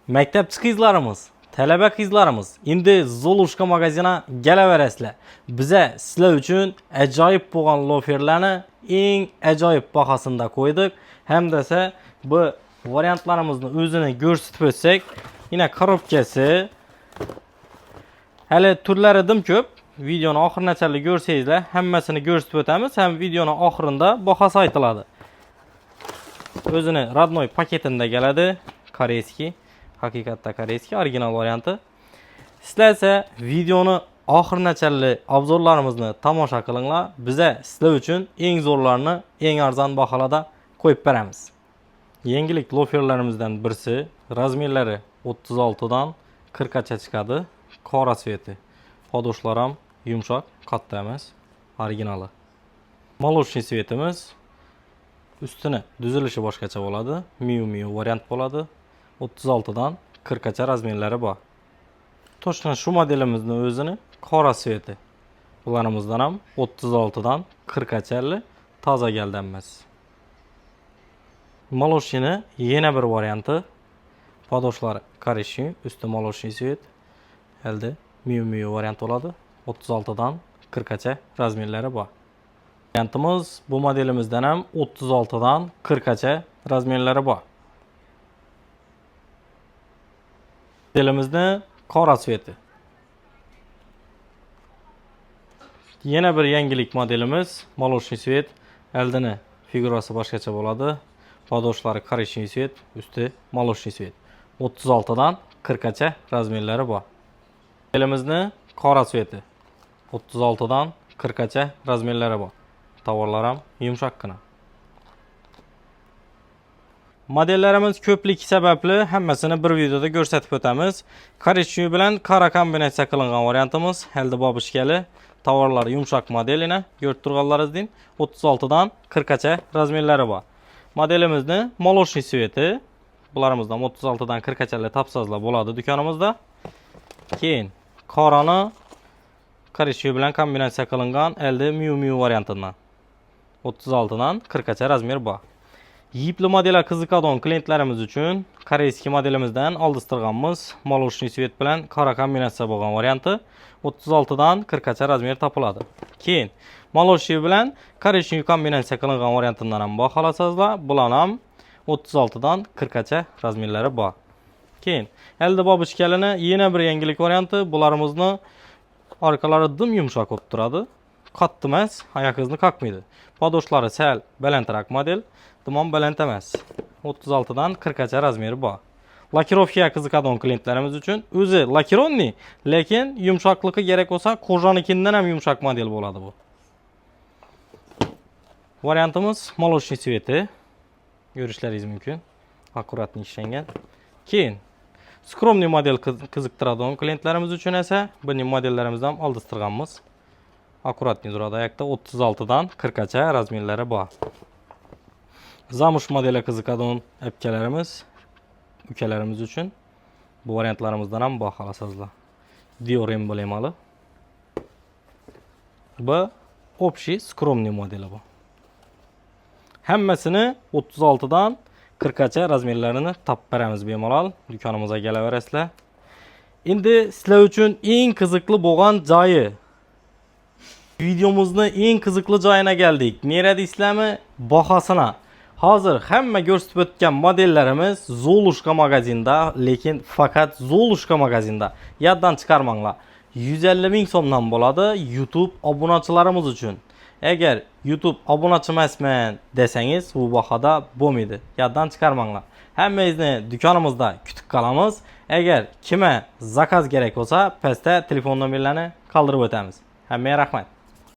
Maktab qizlarimiz, talaba qizlarimiz, endi Zolushka magaziniga kelaverasizlar. Biza sizlar uchun ajoyib bo'lgan loferlarni eng ajoyib bahosida qo'ydik. Hamda bu variantlarimizni o'zini ko'rsatib o'tsak, yana korobkasi hali turlari dim ko'p. Videoni oxirigacha ko'rsangizlar, hammasini ko'rsatib o'tamiz. Ham videoni oxirida bahosi aytiladi. O'zini родной paketida keladi, koreyskiy. Haqiqatda koreyskiy original varianti. Sizlar esa videoni oxirigacha obzorlarimizni tomosha qilinglar. Biza sizlar uchun eng zo'rlarini eng arzon baholarda qo'yib beramiz. Yangilik loferlarimizdan birisi, razmerlari 36 dan 40 gacha chiqadi. Qora sveti. Podoshlar ham yumshoq, katta emas, originali. Молочный svetimiz. Ustini tuzilishi boshqacha bo'ladi. Miu variant bo'ladi. 36 dan 40 gacha razmerlari bor. To'shqin shu modelimizni o'zini qora sveti. Bularımızdan ham 36 dan 40 gacha toza geldanmas. Молочный yana bir varianti. Podoshlari korishniy, usti молочный svet. Elde Miu variant bo'ladi. 36 dan 40 gacha razmerlari bor. Variantimiz bu modelimizdan ham 36 dan 40 gacha razmerlari bor. Modelimizni qora sveti. Yana bir yangilik modelimiz молочный svet. Eldini figurasi boshqacha bo'ladi. Podoshlari korishniy svet, usti молочный svet. 36 dan 40 gacha razmerlari bor. Modelimizni qora sveti. 36 dan 40 gacha razmerlari bor. Tovarlar ham yumshoqqina. Modellarimiz ko'pligi sababli hammasini bir videoda ko'rsatib o'tamiz. Korishniy bilan qora kombinatsiya qilingan variantimiz elde babishkali. Tovarlar yumshoq modelini ko'rib turganlaringizdek 36 dan 40 gacha razmerlari bor. Modelimizni молочный sveti. Bularımızdan 36 dan 40 gacha topsazlar bo'ladi do'konimizda. Keyin qorani korishniy bilan kombinatsiya qilingan elde Miu variantidan 36 dan 40 gacha razmer bor. Yipli modellar qiziqadigan klientlarimiz uchun koreyskiy modelimizdan oldistirganmiz молочный svet bilan qora kombinatsiya bo'lgan varianti 36 dan 40 gacha razmer topiladi. Keyin молочный bilan korishniy kombinatsiya qilingan variantidan ham baholasizlar. Bular ham 36 dan 40 gacha razmerlari bor. Keyin elde babishkalini yana bir yangilik varianti. Bularimizni orqalari dim yumshoq bo'lib turadi. Qattiq emas, oyoqingizni qoqmaydi. Podoshlari sal balandroq model, dimon baland emas. 36 dan 40 gacha razmeri bor. Lakirovkaga qiziqadigan klientlarimiz uchun o'zi lakironniy, lekin yumshoqligi kerak bo'lsa, qo'janikidan ham yumshoq model bo'ladi bu. Variantimiz молочный sveti. Ko'rishlaringiz mumkin. Akkuratni ishlangan. Keyin skromniy model qiziqtiradigan klientlarimiz uchun esa buning modellarimizdan oldistirganmiz. Akkuratni duradi oyoqda 36 dan 40 gacha razmerlari bor. Zamush modeli qiziqadigan apkalarimiz, ukalarimiz uchun bu variantlarimizdan ham baholasizlar. Dior emblemali. Bu общий skromniy modeli bu. Hammasini 36 dan 40 gacha razmerlarini topib beramiz bemalol. Do'konimizga kelaverasizlar. Endi sizlar uchun eng qiziqli bo'lgan joyi. Videomizni eng qiziqli joyina keldik. Nera deysizlarmi? Bahosini. Hozir hamma ko'rsatib o'tgan modellarimiz Zolushka magazinda, lekin faqat Zolushka magazinda. Yoddan chiqarmanglar. 150 ming so'mdan bo'ladi YouTube obunachilarimiz uchun. Agar YouTube obunachi emasman desangiz, bu bahoda bo'lmaydi. Yoddan chiqarmanglar. Hammangizni do'konimizda kutib qolamiz. Agar kimga zakaz kerak bo'lsa, pastda telefon nomerlarini qoldirib o'tamiz. Hammaga rahmat.